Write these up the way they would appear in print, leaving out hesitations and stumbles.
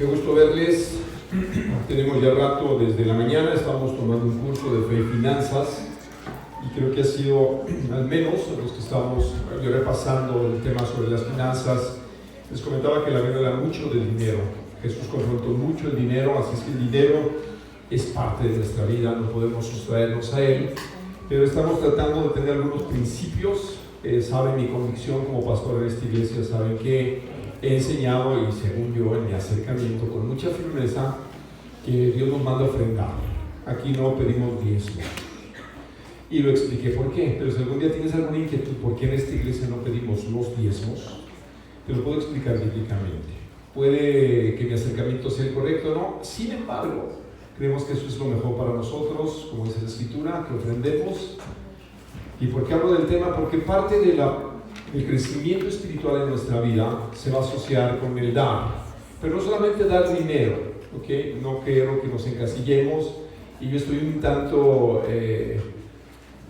Qué gusto verles. Tenemos ya rato desde la mañana, estamos tomando un curso de fe y finanzas y creo que ha sido, al menos los que estamos repasando el tema sobre las finanzas, les comentaba que la Biblia habla mucho del dinero. Jesús confrontó mucho el dinero, así es que el dinero es parte de nuestra vida, no podemos sustraernos a él, pero estamos tratando de tener algunos principios. Saben mi convicción como pastor de esta iglesia, saben que he enseñado, y según yo en mi acercamiento con mucha firmeza, que Dios nos manda a ofrendar. Aquí no pedimos diezmo. Y lo expliqué por qué. Pero si algún día tienes alguna inquietud por qué en esta iglesia no pedimos los diezmos, te lo puedo explicar bíblicamente. Puede que mi acercamiento sea el correcto o no. Sin embargo, creemos que eso es lo mejor para nosotros, como dice la Escritura, que ofrendemos. ¿Y por qué hablo del tema? Porque parte de el crecimiento espiritual en nuestra vida se va a asociar con el dar, pero no solamente dar dinero, ¿okay? No quiero que nos encasillemos, y yo estoy un tanto,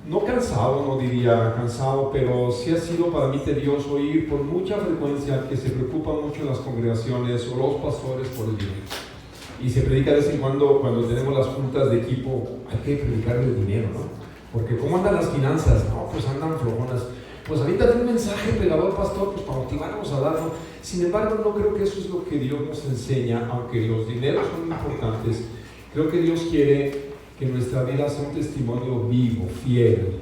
no cansado, no diría cansado, pero sí ha sido para mí tedioso oír por mucha frecuencia que se preocupan mucho las congregaciones o los pastores por el dinero. Y se predica de vez en cuando tenemos las juntas de equipo, hay que predicar el dinero, ¿no? Porque ¿cómo andan las finanzas? No, pues andan flojonas. Pues ahorita tiene un mensaje pegador, pastor, pues para motivarnos a darlo. Sin embargo, no creo que eso es lo que Dios nos enseña, aunque los dineros son importantes. Creo que Dios quiere que nuestra vida sea un testimonio vivo, fiel,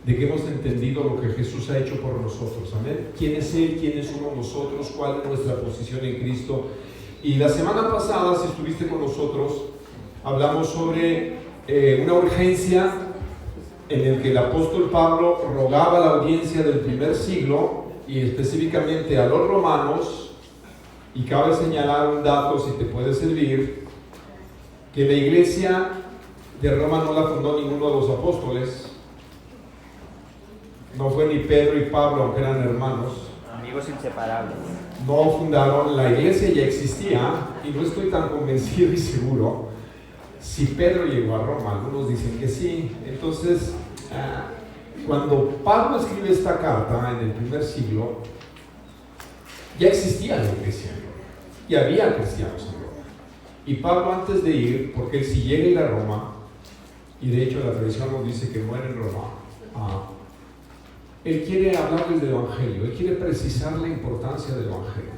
de que hemos entendido lo que Jesús ha hecho por nosotros. Amén. ¿Quién es Él? ¿Quiénes somos nosotros? ¿Cuál es nuestra posición en Cristo? Y la semana pasada, si estuviste con nosotros, hablamos sobre una urgencia en el que el apóstol Pablo rogaba a la audiencia del primer siglo y específicamente a los romanos, y cabe señalar un dato si te puede servir, que la iglesia de Roma no la fundó ninguno de los apóstoles, no fue ni Pedro y Pablo, aunque eran hermanos, amigos inseparables. No fundaron, la iglesia ya existía, y no estoy tan convencido y seguro si Pedro llegó a Roma. Algunos dicen que sí. Entonces, cuando Pablo escribe esta carta en el primer siglo, ya existía la iglesia en Roma, y había cristianos en Roma. Y Pablo, antes de ir, porque él si llega a ir a Roma, y de hecho la tradición nos dice que muere en Roma, él quiere hablarles del Evangelio, él quiere precisar la importancia del Evangelio.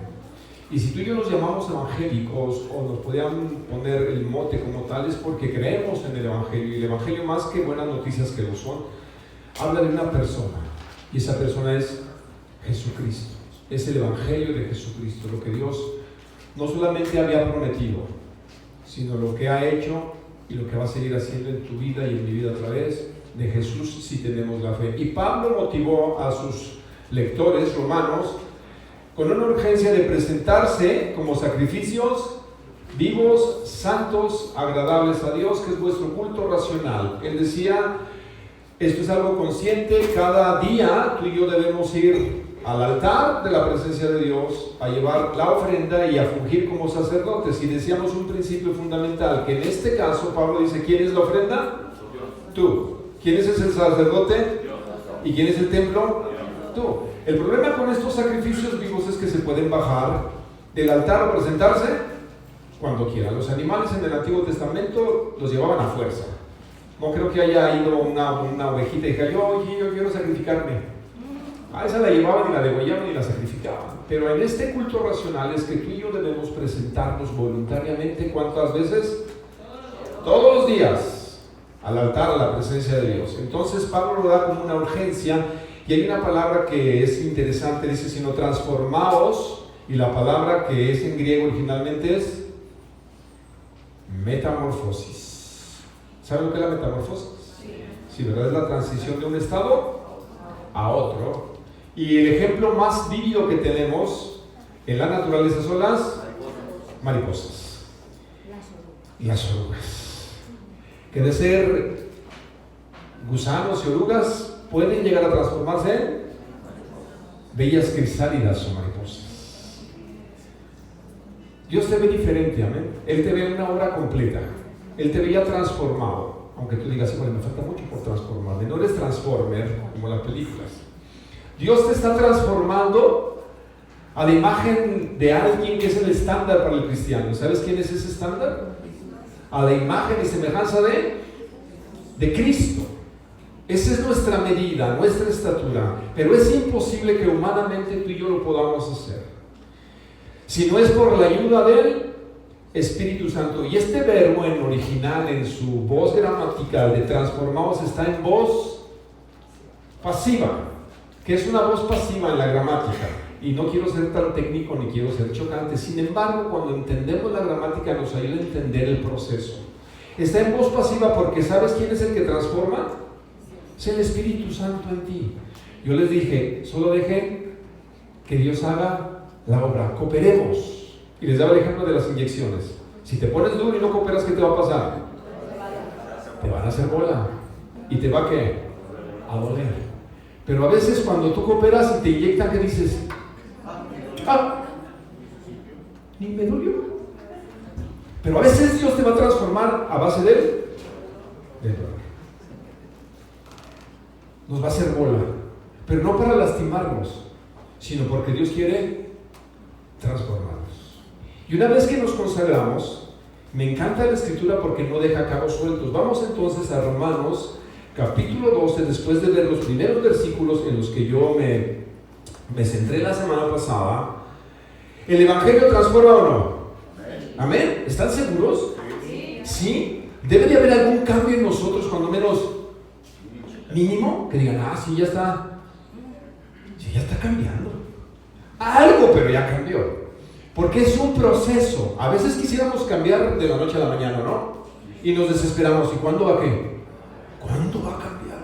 Y si tú y yo nos llamamos evangélicos, o nos podían poner el mote como tal, es porque creemos en el Evangelio, y el Evangelio, más que buenas noticias que lo son, habla de una persona, y esa persona es Jesucristo. Es el Evangelio de Jesucristo, lo que Dios no solamente había prometido, sino lo que ha hecho y lo que va a seguir haciendo en tu vida y en mi vida a través de Jesús, si tenemos la fe. Y Pablo motivó a sus lectores romanos con una urgencia de presentarse como sacrificios vivos, santos, agradables a Dios, que es vuestro culto racional. Él decía, esto es algo consciente, cada día tú y yo debemos ir al altar de la presencia de Dios a llevar la ofrenda y a fungir como sacerdotes. Y decíamos un principio fundamental, que en este caso Pablo dice, ¿quién es la ofrenda? Tú. ¿Quién es el sacerdote? ¿Y quién es el templo? Tú. El problema con estos sacrificios vivos es que se pueden bajar del altar o presentarse cuando quieran. Los animales en el Antiguo Testamento los llevaban a fuerza. No creo que haya ido una ovejita y diga, yo quiero sacrificarme. Esa la llevaban y la degollaban y la sacrificaban. Pero en este culto racional es que tú y yo debemos presentarnos voluntariamente. ¿Cuántas veces? Todos los días al altar, a la presencia de Dios. Entonces Pablo lo da como una urgencia. Y hay una palabra que es interesante, dice, sino transformaos, y la palabra que es en griego originalmente es metamorfosis. ¿Saben lo que es la metamorfosis? Sí, ¿verdad? Es la transición de un estado a otro. Y el ejemplo más vívido que tenemos en la naturaleza son las mariposas, las orugas, que de ser gusanos y orugas pueden llegar a transformarse en bellas crisálidas o mariposas. Dios te ve diferente, amén. Él te ve en una obra completa. Él te veía transformado. Aunque tú digas, bueno, me falta mucho por transformarme. No eres transformer como las películas. Dios te está transformando a la imagen de alguien que es el estándar para el cristiano. ¿Sabes quién es ese estándar? A la imagen y semejanza de Cristo. Esa es nuestra medida, nuestra estatura. Pero es imposible que humanamente tú y yo lo podamos hacer si no es por la ayuda del Espíritu Santo. Y este verbo en original, en su voz gramatical de transformados, está en voz pasiva, que es una voz pasiva en la gramática. Y no quiero ser tan técnico ni quiero ser chocante. Sin embargo, cuando entendemos la gramática nos ayuda a entender el proceso. Está en voz pasiva porque ¿sabes quién es el que transforma? Es el Espíritu Santo en ti. Yo les dije, solo dejen que Dios haga la obra, cooperemos. Y les daba el ejemplo de las inyecciones. Si te pones duro y no cooperas, ¿qué te va a pasar? Te van a hacer bola. ¿Y te va a qué? A doler. Pero a veces cuando tú cooperas y te inyectan, ¿qué dices? Ni me dolió. Pero a veces Dios te va a transformar a base del dolor. Nos va a hacer bola, pero no para lastimarnos, sino porque Dios quiere transformarnos. Y una vez que nos consagramos, me encanta la escritura porque no deja cabos sueltos. Vamos entonces a Romanos capítulo 12, después de ver los primeros versículos en los que yo me centré la semana pasada. ¿El Evangelio transforma o no? ¿Amén? ¿Están seguros? ¿Sí? ¿Debe de haber algún cambio en nosotros, cuando menos mínimo? Que digan, sí, ya está cambiando. Algo, pero ya cambió. Porque es un proceso. A veces quisiéramos cambiar de la noche a la mañana, ¿no? Y nos desesperamos. ¿Y cuándo va a qué? ¿Cuándo va a cambiar?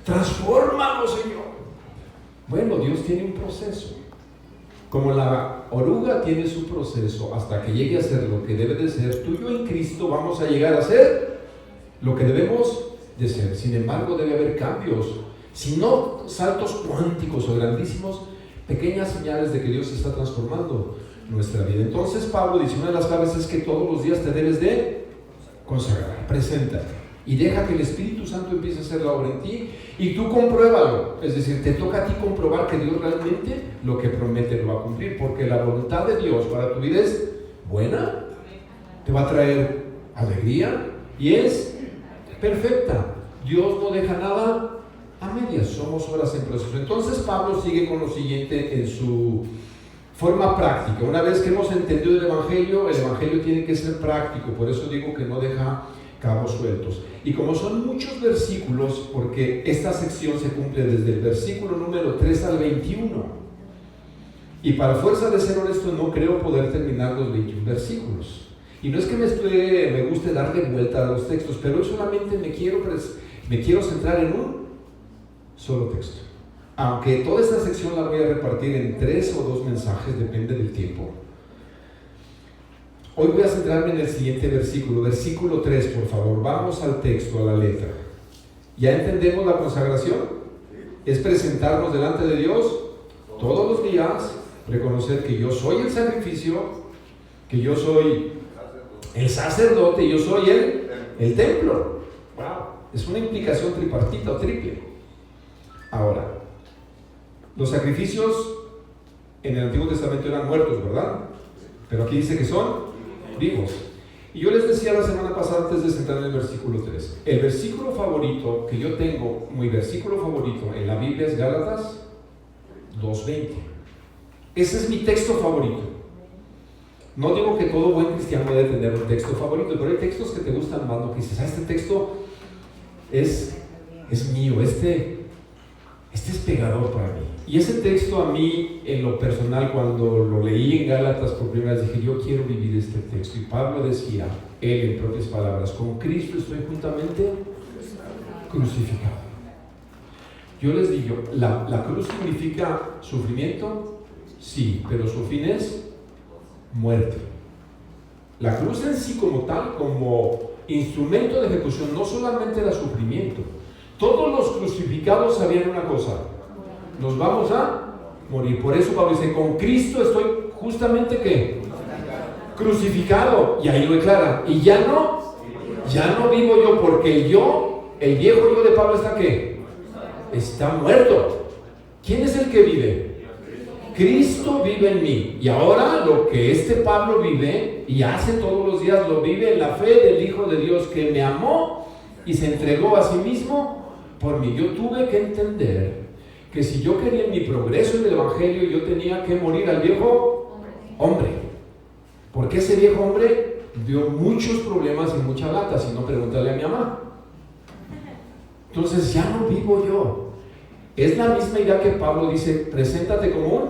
Transfórmalo, Señor. Bueno, Dios tiene un proceso. Como la oruga tiene su proceso hasta que llegue a ser lo que debe de ser, tú y yo en Cristo vamos a llegar a ser lo que debemos de ser. Sin embargo, debe haber cambios. Si no saltos cuánticos o grandísimos, pequeñas señales de que Dios está transformando nuestra vida. Entonces Pablo dice, una de las claves es que todos los días te debes de consagrar, preséntate y deja que el Espíritu Santo empiece a hacer la obra en ti y tú compruébalo. Es decir, te toca a ti comprobar que Dios realmente lo que promete lo va a cumplir, porque la voluntad de Dios para tu vida es buena, te va a traer alegría y es perfecta. Dios no deja nada a medias, somos obras en proceso. Entonces Pablo sigue con lo siguiente en su forma práctica. Una vez que hemos entendido el Evangelio tiene que ser práctico, por eso digo que no deja cabos sueltos. Y como son muchos versículos, porque esta sección se cumple desde el versículo número 3 al 21, y para fuerza de ser honesto no creo poder terminar los 21 versículos. Y no es que me guste darle vuelta a los textos, pero hoy solamente me quiero centrar en un solo texto. Aunque toda esta sección la voy a repartir en 3 o 2 mensajes, depende del tiempo. Hoy voy a centrarme en el siguiente versículo, versículo 3, por favor. Vamos al texto, a la letra. ¿Ya entendemos la consagración? Es presentarnos delante de Dios todos los días, reconocer que yo soy el sacrificio, que yo soy el sacerdote, yo soy el templo. Wow, es una implicación tripartita o triple. Ahora, los sacrificios en el Antiguo Testamento eran muertos, ¿verdad? Pero aquí dice que son vivos. Y yo les decía la semana pasada, antes de centrar en el versículo 3, el versículo favorito que yo tengo, mi versículo favorito en la Biblia es Gálatas 2:20. Ese es mi texto favorito. No digo que todo buen cristiano debe tener un texto favorito, pero hay textos que te gustan más, ¿no? Que dices, este texto es mío, este es pegador para mí. Y ese texto a mí, en lo personal, cuando lo leí en Gálatas por primera vez, dije, yo quiero vivir este texto. Y Pablo decía, él en propias palabras, con Cristo estoy juntamente crucificado. Yo les digo, ¿la cruz significa sufrimiento? Sí, pero su fin es muerte. La cruz en sí como tal, como instrumento de ejecución, no solamente era sufrimiento. Todos los crucificados sabían una cosa: nos vamos a morir. Por eso Pablo dice, con Cristo estoy justamente ¿qué? Crucificado. Y ahí lo declara. Y ya no vivo yo, porque el viejo yo de Pablo está ¿qué? Está muerto. ¿Quién es el que vive? Cristo vive en mí. Y ahora lo que este Pablo vive y hace todos los días, lo vive en la fe del Hijo de Dios que me amó y se entregó a sí mismo por mí. Yo tuve que entender que si yo quería mi progreso en el Evangelio, yo tenía que morir al viejo hombre. Porque ese viejo hombre dio muchos problemas y mucha lata, si no, pregúntale a mi mamá. Entonces ya no vivo yo. Es la misma idea que Pablo dice, preséntate como un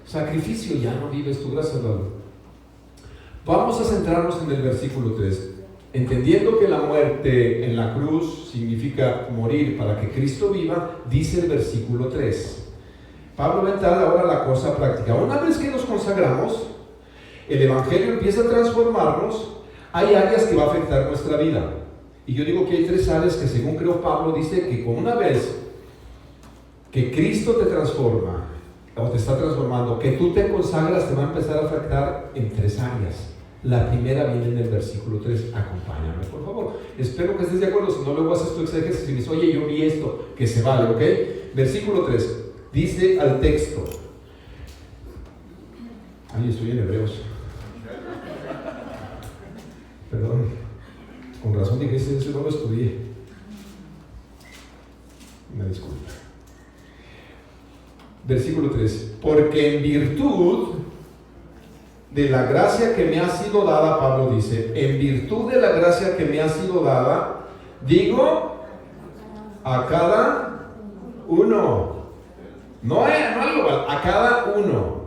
sacrificio, ya no vives tú, gracias a Dios. Vamos a centrarnos en el versículo 3. Entendiendo que la muerte en la cruz significa morir para que Cristo viva, dice el versículo 3. Pablo va a entrar ahora a la cosa práctica. Una vez que nos consagramos, el Evangelio empieza a transformarnos, hay áreas que va a afectar nuestra vida. Y yo digo que hay 3 áreas que, según creo Pablo, dice que con una vez que Cristo te transforma, o te está transformando, que tú te consagras, te va a empezar a afectar en 3 áreas. La primera viene en el versículo 3. Acompáñame, por favor. Espero que estés de acuerdo, si no, luego haces tu exégesis y dices, oye, yo vi esto, que se vale, ¿ok? Versículo 3, dice al texto. Ay, estoy en Hebreos. Perdón, con razón dije, eso no lo estudié. Una disculpa. Versículo 3, porque en virtud de la gracia que me ha sido dada, Pablo dice, en virtud de la gracia que me ha sido dada, digo a cada uno, no al global, a cada uno.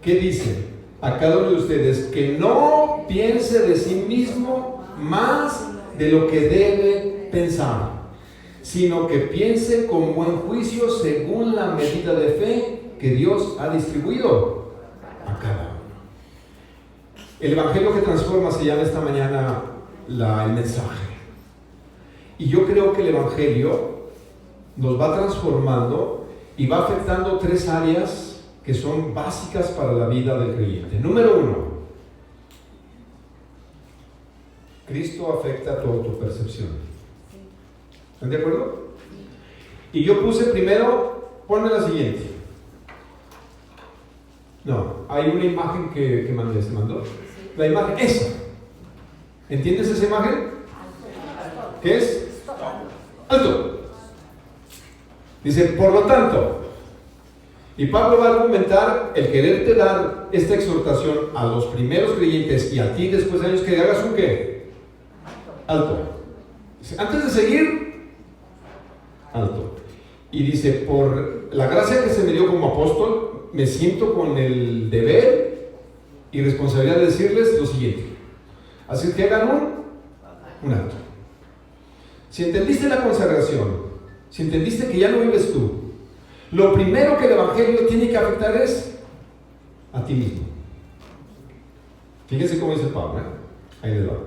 ¿Qué dice? A cada uno de ustedes, que no piense de sí mismo más de lo que debe pensar, sino que piense con buen juicio según la medida de fe que Dios ha distribuido a cada uno. El Evangelio que transforma se llama esta mañana el mensaje. Y yo creo que el Evangelio nos va transformando y va afectando 3 áreas que son básicas para la vida del creyente. Número 1, Cristo afecta toda tu percepción. ¿Están de acuerdo? Y yo puse primero, ponme la siguiente. No, hay una imagen que se mandó. La imagen, esa. ¿Entiendes esa imagen? ¿Qué es? Alto. Dice, por lo tanto, y Pablo va a argumentar el quererte dar esta exhortación a los primeros creyentes y a ti después de años, que hagas un ¿qué? Alto. Dice, antes de seguir, alto. Y dice, por la gracia que se me dio como apóstol, me siento con el deber y responsabilidad de decirles lo siguiente. Así que hagan un alto. Si entendiste la consagración, si entendiste que ya no vives tú, lo primero que el Evangelio tiene que afectar es a ti mismo. Fíjense cómo dice Pablo, ahí les va.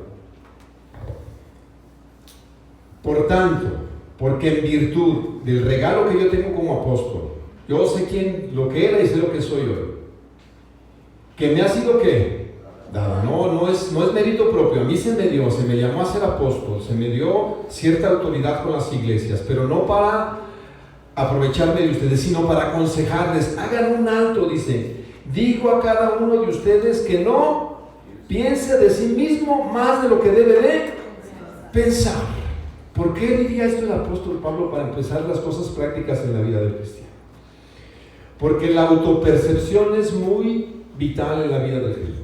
Por tanto, porque en virtud del regalo que yo tengo como apóstol, yo sé lo que era y sé lo que soy hoy, que me ha sido ¿qué? Dada. No es mérito propio. A mí se me llamó a ser apóstol, se me dio cierta autoridad con las iglesias, pero no para aprovecharme de ustedes, sino para aconsejarles. Hagan un alto, dice. Digo a cada uno de ustedes que no piense de sí mismo más de lo que debe de pensar. ¿Por qué diría esto el apóstol Pablo para empezar las cosas prácticas en la vida del cristiano? Porque la autopercepción es muy vital en la vida del creyente.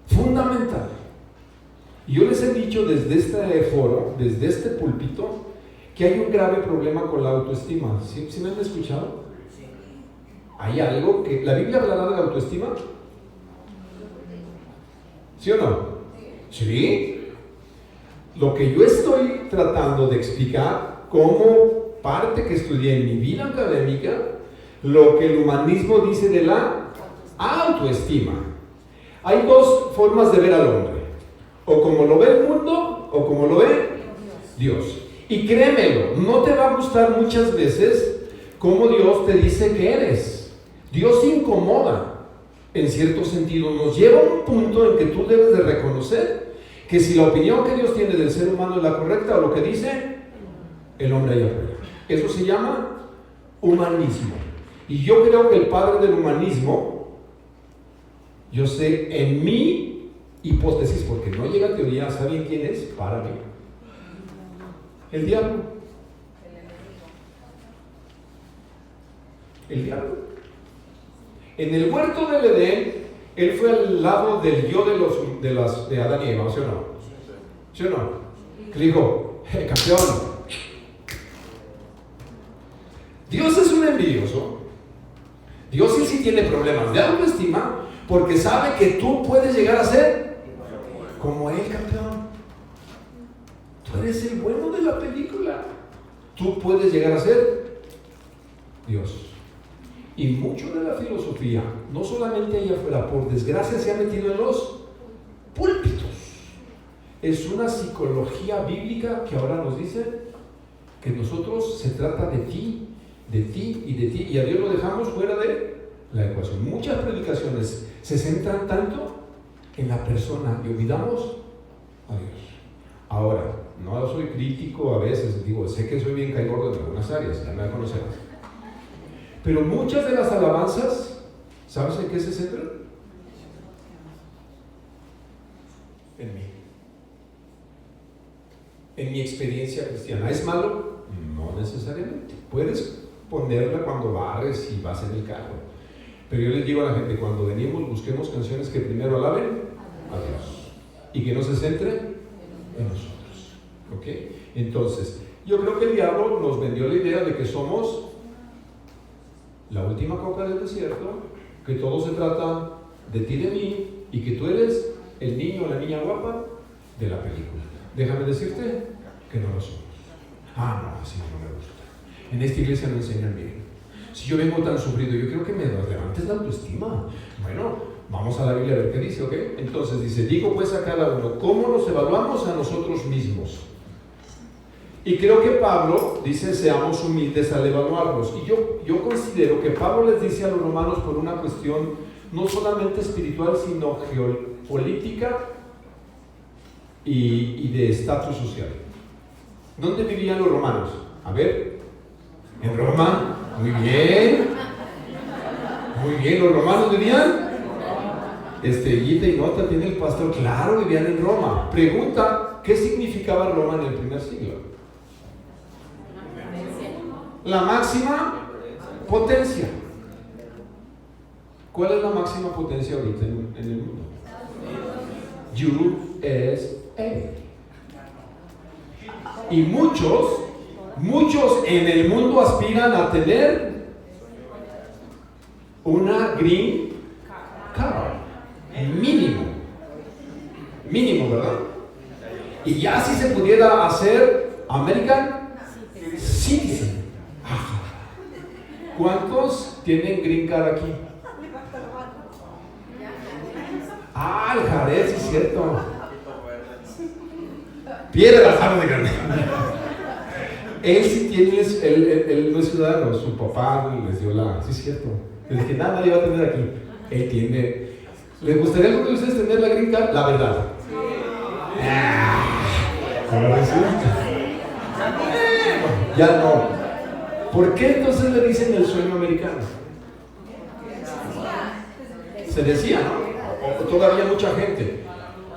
Fundamental. Y yo les he dicho desde este foro, desde este púlpito, que hay un grave problema con la autoestima. ¿Sí me han escuchado? ¿Hay algo que... ¿La Biblia hablará de la autoestima? ¿Sí o no? ¿Sí? Lo que yo estoy tratando de explicar como parte que estudié en mi vida académica, lo que el humanismo dice de la autoestima. Hay 2 formas de ver al hombre, o como lo ve el mundo, o como lo ve Dios. Y créemelo, no te va a gustar muchas veces cómo Dios te dice que eres. Dios se incomoda, en cierto sentido, nos lleva a un punto en que tú debes de reconocer que si la opinión que Dios tiene del ser humano es la correcta, o lo que dice el hombre allá afuera. Eso se llama humanismo. Y yo creo que el padre del humanismo, yo sé, en mi hipótesis, porque no llega a teoría, ¿saben quién es? Para mí. El diablo. El diablo. En el huerto del Edén, él fue al lado del yo de Adán y Eva, ¿sí o no? ¿Sí o no? Que le dijo, campeón, Dios es un envidioso. Dios sí tiene problemas de autoestima porque sabe que tú puedes llegar a ser como él, campeón. Tú eres el bueno de la película. Tú puedes llegar a ser Dios. Y mucho de la filosofía, no solamente allá afuera, por desgracia se ha metido en los púlpitos. Es una psicología bíblica que ahora nos dice que nosotros se trata de ti y de ti, y a Dios lo dejamos fuera de la ecuación. Muchas predicaciones se centran tanto en la persona y olvidamos a Dios. Ahora, no soy crítico a veces, digo, sé que soy bien caigordo en algunas áreas, ya me conocemos. Pero muchas de las alabanzas, ¿sabes en qué se centran? En mí. En mi experiencia cristiana. ¿Es malo? No necesariamente. Puedes ponerla cuando barres y vas en el carro. Pero yo les digo a la gente, cuando venimos, busquemos canciones que primero alaben a Dios y que no se centren en nosotros. ¿Ok? Entonces, yo creo que el diablo nos vendió la idea de que somos la última coca del desierto, que todo se trata de ti y de mí, y que tú eres el niño o la niña guapa de la película. Déjame decirte que no lo somos. No, así no me gusta. En esta iglesia no enseñan bien. Si yo vengo tan sufrido, yo creo que me levantes la autoestima. Bueno, vamos a la Biblia a ver qué dice, ¿ok? Entonces dice, digo pues a cada uno, ¿cómo nos evaluamos a nosotros mismos? Y creo que Pablo dice, seamos humildes al evaluarnos. Y yo considero que Pablo les dice a los romanos por una cuestión no solamente espiritual, sino geopolítica y de estatus social. ¿Dónde vivían los romanos? A ver, en Roma. Muy bien. Muy bien, los romanos vivían. Estrellita y nota tiene el pastor. Claro, vivían en Roma. Pregunta, ¿qué significaba Roma en el primer siglo? La máxima potencia. ¿Cuál es la máxima potencia ahorita en el mundo? USA. Y muchos en el mundo aspiran a tener una green card. Mínimo, ¿verdad? Y ya si se pudiera hacer American Citizen. ¿Cuántos tienen green card aquí? El Jared, sí es cierto. Piedra de grande. Él sí tiene, él no es ciudadano, su papá les dio la. Sí es cierto. Desde que nadie va a tener aquí. Él tiene. ¿Les gustaría a alguno de ustedes tener la green card? La verdad. ¿Cómo resulta? Ya no. ¿Por qué entonces le dicen el sueño americano? Se decía, ¿no? O todavía mucha gente.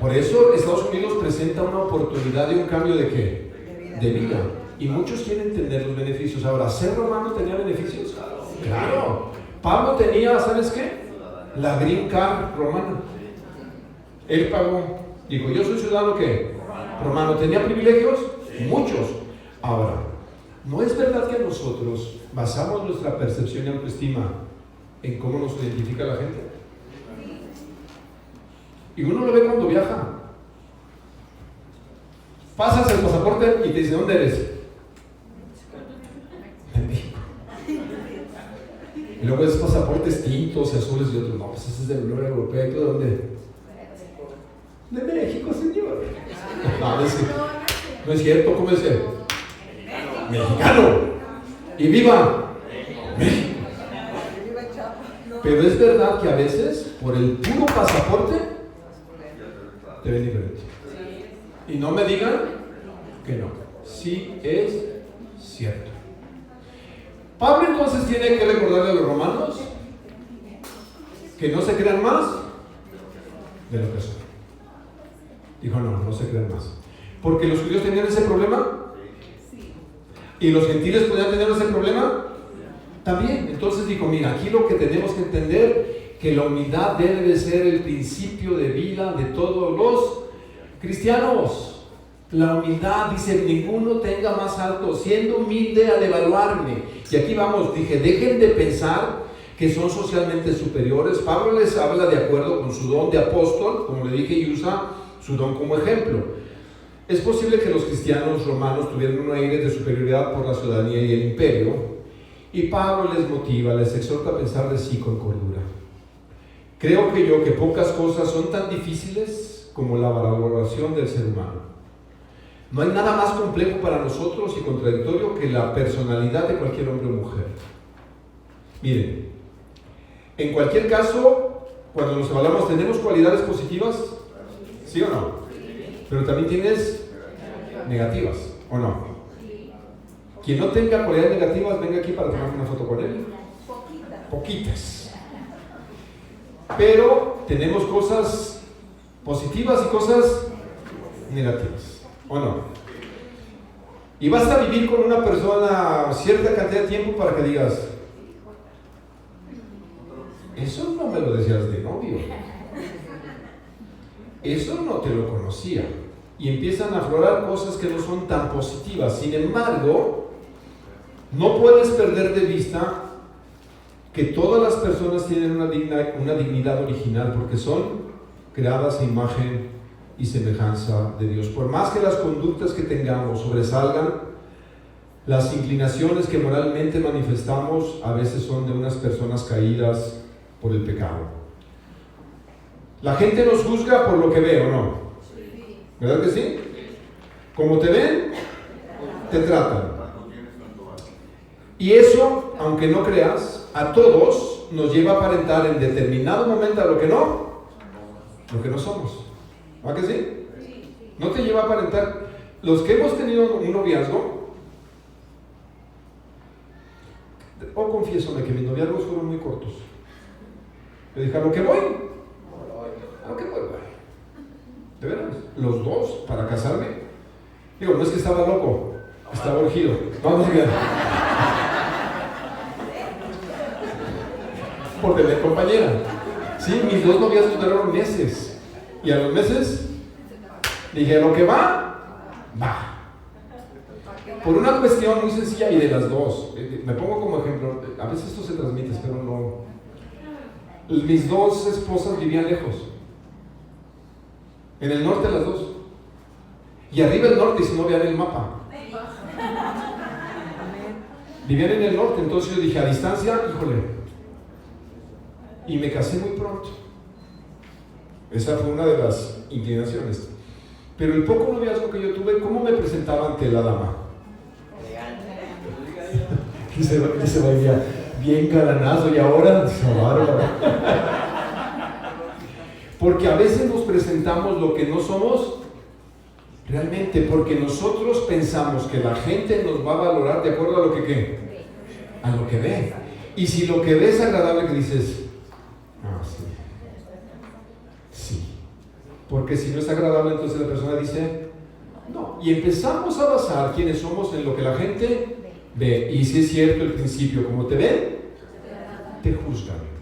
Por eso Estados Unidos presenta una oportunidad de un cambio de ¿qué? De vida. Y muchos quieren tener los beneficios. Ahora, ¿ser romano tenía beneficios? Claro. Pablo tenía, ¿sabes qué? La green card romana. Él pagó. Dijo, yo soy ciudadano ¿qué? Romano. ¿Tenía privilegios? Muchos. Ahora, ¿no es verdad que nosotros basamos nuestra percepción y autoestima en cómo nos identifica la gente? Y uno lo ve cuando viaja. Pasas el pasaporte y te dice, ¿dónde eres? De México. Y luego esos pasaportes tintos y azules y otros, no, pues ese es de la Unión Europea. ¿Y tú de dónde? De México, señor. No es cierto, ¿cómo dice? Mexicano. Y viva México. Pero es verdad que a veces, por el puro pasaporte, te ven diferente. Y no me digan que no. Sí es cierto. Pablo entonces tiene que recordarle a los romanos que no se crean más de lo que son. Dijo, no se crean más. Porque los judíos tenían ese problema y los gentiles podían tener ese problema también. Entonces dijo, mira, aquí lo que tenemos que entender, que la humildad debe de ser el principio de vida de todos los cristianos. La humildad, dice, ninguno tenga más alto, siendo humilde al evaluarme. Y aquí vamos, dije, dejen de pensar que son socialmente superiores. Pablo les habla de acuerdo con su don de apóstol, como le dije, y usa su don como ejemplo. Es posible que los cristianos romanos tuvieran un aire de superioridad por la ciudadanía y el imperio, y Pablo les motiva, les exhorta a pensar de sí con cordura. Creo que pocas cosas son tan difíciles como la valoración del ser humano. No hay nada más complejo para nosotros y contradictorio que la personalidad de cualquier hombre o mujer. Miren, en cualquier caso, cuando nos evaluamos, ¿tenemos cualidades positivas? ¿Sí o no? Pero también tienes negativas, ¿o no? Quien no tenga cualidades negativas, venga aquí para tomar una foto con él. Poquitas. Pero tenemos cosas positivas y cosas negativas, ¿o no? Y basta vivir con una persona cierta cantidad de tiempo para que digas, eso no me lo decías de novio, eso no te lo conocía, y empiezan a aflorar cosas que no son tan positivas. Sin embargo, no puedes perder de vista que todas las personas tienen una dignidad original, porque son creadas a imagen y semejanza de Dios. Por más que las conductas que tengamos sobresalgan, las inclinaciones que moralmente manifestamos a veces son de unas personas caídas por el pecado. La gente nos juzga por lo que ve, ¿o no? ¿Verdad que sí? Como te ven, te tratan. Y eso, aunque no creas, a todos nos lleva a aparentar en determinado momento a lo que no somos. ¿Va que sí? ¿No te lleva a aparentar? Los que hemos tenido un noviazgo, confiésame que mis noviazgos fueron muy cortos. Le dije, a lo que voy. ¿De veras? Los dos, para casarme. Digo, no es que estaba loco, estaba urgido. Vamos bien. Por tener compañera. Sí, mis dos noviazgos duraron meses. Y a los meses dije, lo que va. Por una cuestión muy sencilla y de las dos. Me pongo como ejemplo, a veces esto se transmite, pero no. Mis dos esposas vivían lejos. En el norte las dos. Y arriba el norte, y si no vean el mapa. Vivían en el norte, entonces yo dije, a distancia, híjole. Y me casé muy pronto. Esa fue una de las inclinaciones. Pero el poco noviazgo que yo tuve, ¿cómo me presentaba ante la dama? Y se veía bien galanazo, y ahora se bárbaro. Porque a veces nos presentamos lo que no somos realmente, porque nosotros pensamos que la gente nos va a valorar de acuerdo a lo que ¿qué? A lo que ve. Y si lo que ve es agradable, que dices, sí. Porque si no es agradable, entonces la persona dice, no. Y empezamos a basar quiénes somos en lo que la gente ve. Y si es cierto el principio, como te ven, te juzgan.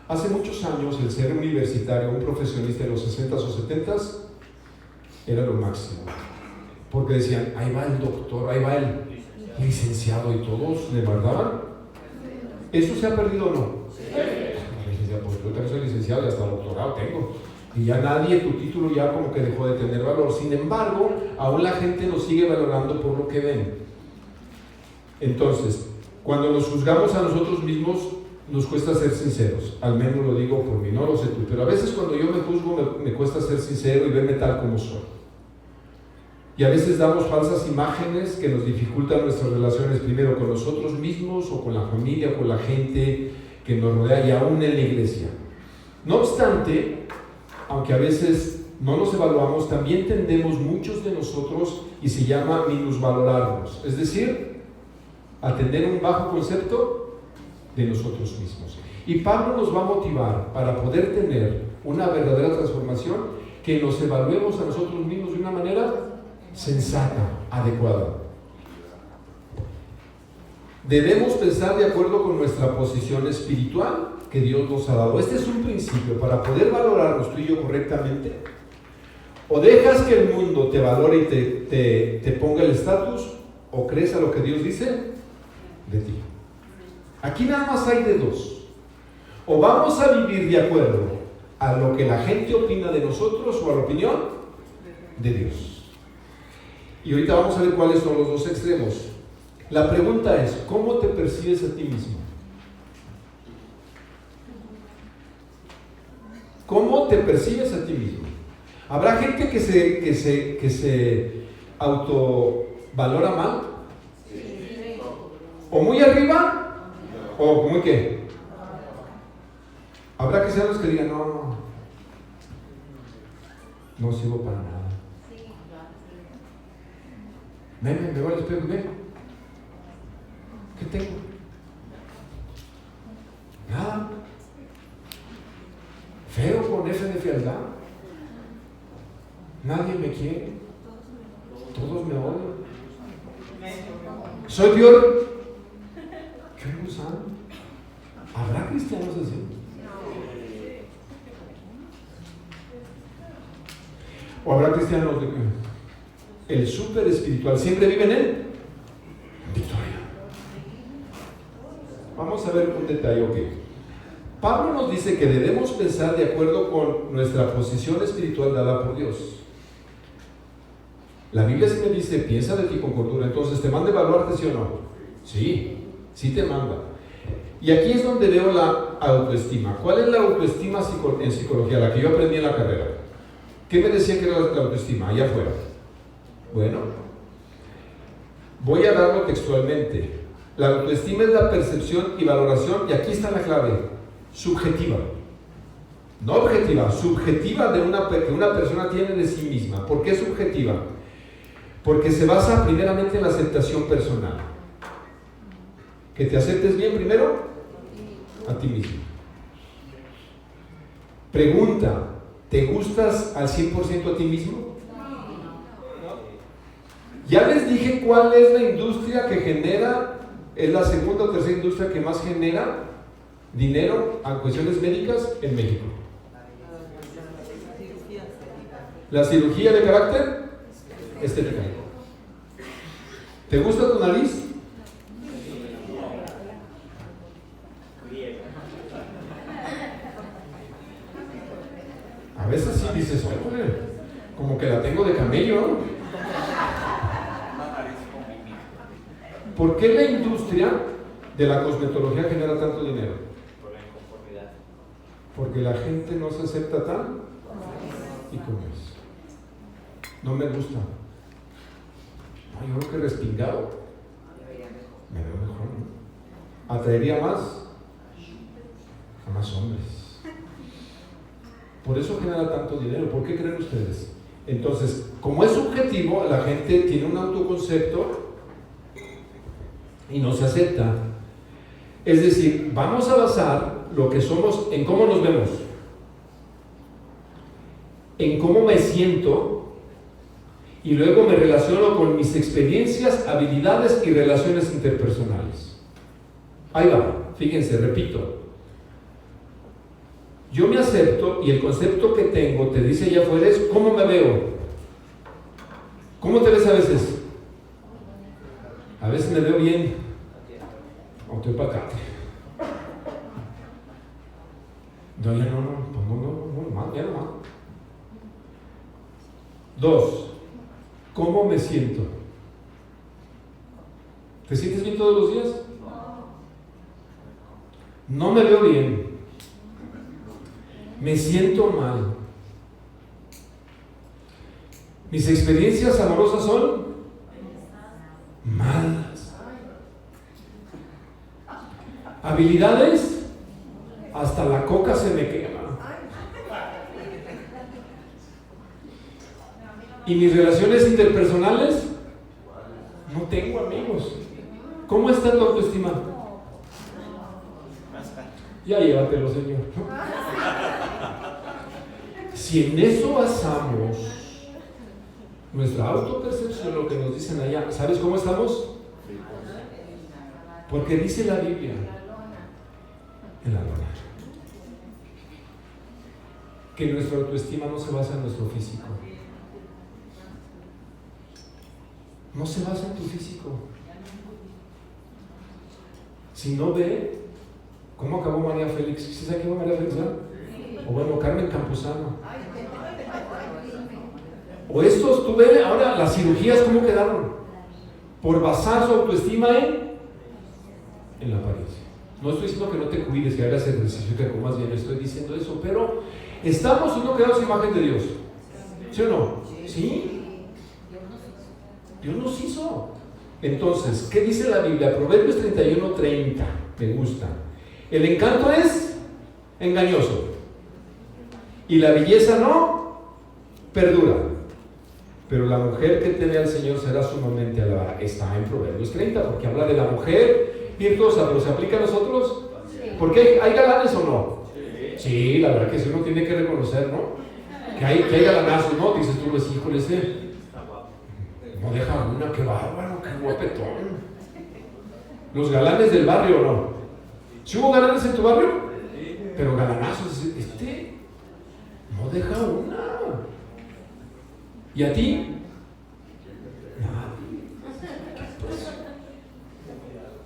Hace muchos años el ser universitario, un profesionista de los 60s o 70s, era lo máximo. Porque decían, ahí va el doctor, ahí va el licenciado, y todos le mandaban. ¿Eso se ha perdido o no? Pues yo también soy licenciado y hasta doctorado tengo. Y ya nadie, tu título ya como que dejó de tener valor. Sin embargo, aún la gente nos sigue valorando por lo que ven. Entonces, cuando nos juzgamos a nosotros mismos, nos cuesta ser sinceros. Al menos lo digo por mí, no lo sé tú. Pero a veces cuando yo me juzgo, me cuesta ser sincero y verme tal como soy. Y a veces damos falsas imágenes que nos dificultan nuestras relaciones, primero con nosotros mismos, o con la familia, o con la gente que nos rodea, y aún en la iglesia. No obstante, aunque a veces no nos evaluamos, también tendemos muchos de nosotros, y se llama minusvalorarnos. Es decir, a tener un bajo concepto de nosotros mismos. Y Pablo nos va a motivar para poder tener una verdadera transformación, que nos evaluemos a nosotros mismos de una manera sensata, adecuada. Debemos pensar de acuerdo con nuestra posición espiritual que Dios nos ha dado. Este es un principio para poder valorarnos tú y yo correctamente. O dejas que el mundo te valore y te ponga el estatus, o crees a lo que Dios dice de ti. Aquí nada más hay de dos. O vamos a vivir de acuerdo a lo que la gente opina de nosotros o a la opinión de Dios. Y ahorita vamos a ver cuáles son los dos extremos. La pregunta es, ¿cómo te percibes a ti mismo? ¿Cómo te percibes a ti mismo? ¿Habrá gente que se autovalora mal? ¿O muy arriba? ¿O muy qué? Habrá que ser los que digan, no sirvo para nada. Me veo al espejo, ve. ¿Qué tengo? Nada. Feo con F de fealdad. Nadie me quiere. Todos me odian. Soy peor. ¿Qué gusano? ¿Habrá cristianos así? ¿O habrá cristianos de que el súper espiritual siempre vive en él? Victoria. Vamos a ver un detalle, ok. Pablo nos dice que debemos pensar de acuerdo con nuestra posición espiritual dada por Dios. La Biblia sí me dice, piensa de ti con cordura. Entonces, ¿te manda a evaluarte, sí o no? Sí te manda. Y aquí es donde veo la autoestima. ¿Cuál es la autoestima en psicología? La que yo aprendí en la carrera. ¿Qué me decían que era la autoestima? Allá afuera. Bueno, voy a darlo textualmente. La autoestima es la percepción y valoración, y aquí está la clave, subjetiva. No objetiva, subjetiva que una persona tiene de sí misma. ¿Por qué subjetiva? Porque se basa primeramente en la aceptación personal. Que te aceptes bien primero a ti mismo. Pregunta, ¿te gustas al 100% a ti mismo? Ya les dije cuál es la industria que genera, es la segunda o tercera industria que más genera dinero a cuestiones médicas en México. La cirugía de carácter estética. ¿Te gusta tu nariz? A veces sí dices, oye, como que la tengo de camello, ¿no? ¿Por qué la industria de la cosmetología genera tanto dinero? Por la inconformidad. Porque la gente no se acepta tal y como es. No me gusta. No, yo creo que respingado me veo mejor, ¿no? Atraería más a más hombres. Por eso genera tanto dinero. ¿Por qué creen ustedes? Entonces, como es subjetivo, la gente tiene un autoconcepto y no se acepta. Es decir, vamos a basar lo que somos en cómo nos vemos, en cómo me siento, y luego me relaciono con mis experiencias, habilidades y relaciones interpersonales. Ahí va, fíjense, repito. Yo me acepto y el concepto que tengo, te dice allá afuera, es cómo me veo. ¿Cómo te ves a veces? A veces me veo bien, aunque para acá. No, ya no, ya no. 2. ¿Cómo me siento? ¿Te sientes bien todos los días? No me veo bien. Me siento mal. Mis experiencias amorosas son malas. Habilidades, hasta la coca se me quema. Y mis relaciones interpersonales, no tengo amigos. ¿Cómo está tu autoestima? Ya llévatelo, Señor. Si en eso basamos nuestra autopercepción, lo que nos dicen allá, ¿sabes cómo estamos? Porque dice la Biblia, en la lona, que nuestra autoestima no se basa en nuestro físico. No se basa en tu físico. Si no ve cómo acabó María Félix. ¿Sí sabe qué fue María Félix? O bueno, Carmen Campuzano. O estos, tú ves ahora las cirugías cómo quedaron. Por basar su autoestima en la apariencia. No estoy diciendo que no te cuides, que hagas ejercicio, que comas bien, estoy diciendo eso, pero estamos siendo creados imagen de Dios. ¿Sí o no? ¿Sí? Dios nos hizo. Entonces, ¿qué dice la Biblia? Proverbios 31:30. Me gusta. El encanto es engañoso y la belleza no perdura, pero la mujer que teme al Señor será sumamente alabada. Está en Proverbios 30, porque habla de la mujer virtuosa, pero ¿se aplica a nosotros? Porque hay galanes o no. Sí, la verdad que sí, uno tiene que reconocer, ¿no? Que hay galanazos, ¿no? Dices tú, pues, híjole, no deja una, qué bárbaro, qué guapetón. Los galanes del barrio, ¿no? ¿Sí hubo galanes en tu barrio? Pero galanazos, no deja una. ¿Y a ti? Nadie.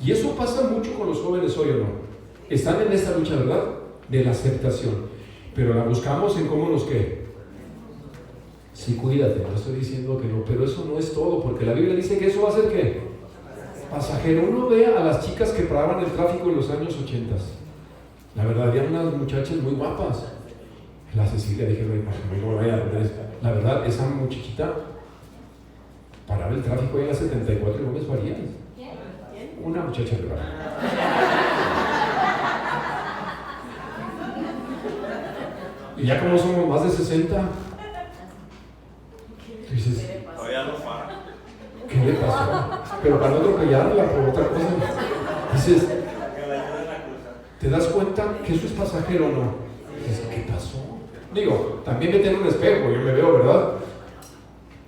Y eso pasa mucho con los jóvenes hoy, ¿o no? Están en esta lucha, ¿verdad? De la aceptación. Pero la buscamos en cómo nos qué. Sí, cuídate, no estoy diciendo que no, pero eso no es todo, porque la Biblia dice que eso va a ser ¿qué? Pasajero. Uno ve a las chicas que paraban el tráfico en los años 80. La verdad, había unas muchachas muy guapas. La Cecilia, dije, no vaya a poner esta. La verdad, esa muchachita paraba el tráfico en la 74 y no me varían. Una muchacha de verdad. Y ya como somos más de 60, tú dices, ¿qué le pasó? Pero para no atropellarla por otra cosa, dices, ¿te das cuenta que eso es pasajero o no? Dices, ¿qué pasó? Digo, también me tengo un espejo, yo me veo, ¿verdad?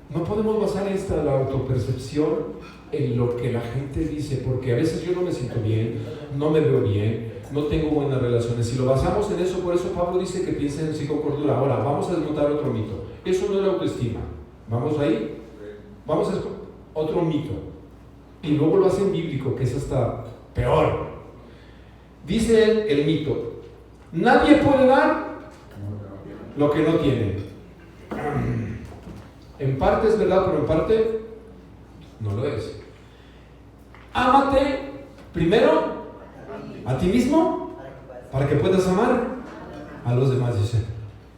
No podemos basar la autopercepción en lo que la gente dice, porque a veces yo no me siento bien, no me veo bien, no tengo buenas relaciones. Si lo basamos en eso, por eso Pablo dice que piensen en sí con cordura. Ahora, vamos a desmontar otro mito. Eso no es la autoestima. ¿Vamos ahí? Vamos a otro mito. Y luego lo hacen bíblico, que es hasta peor. Dice el mito: nadie puede dar lo que no tiene. En parte es verdad, pero en parte no lo es. Ámate primero a ti mismo para que puedas amar a los demás. Dice,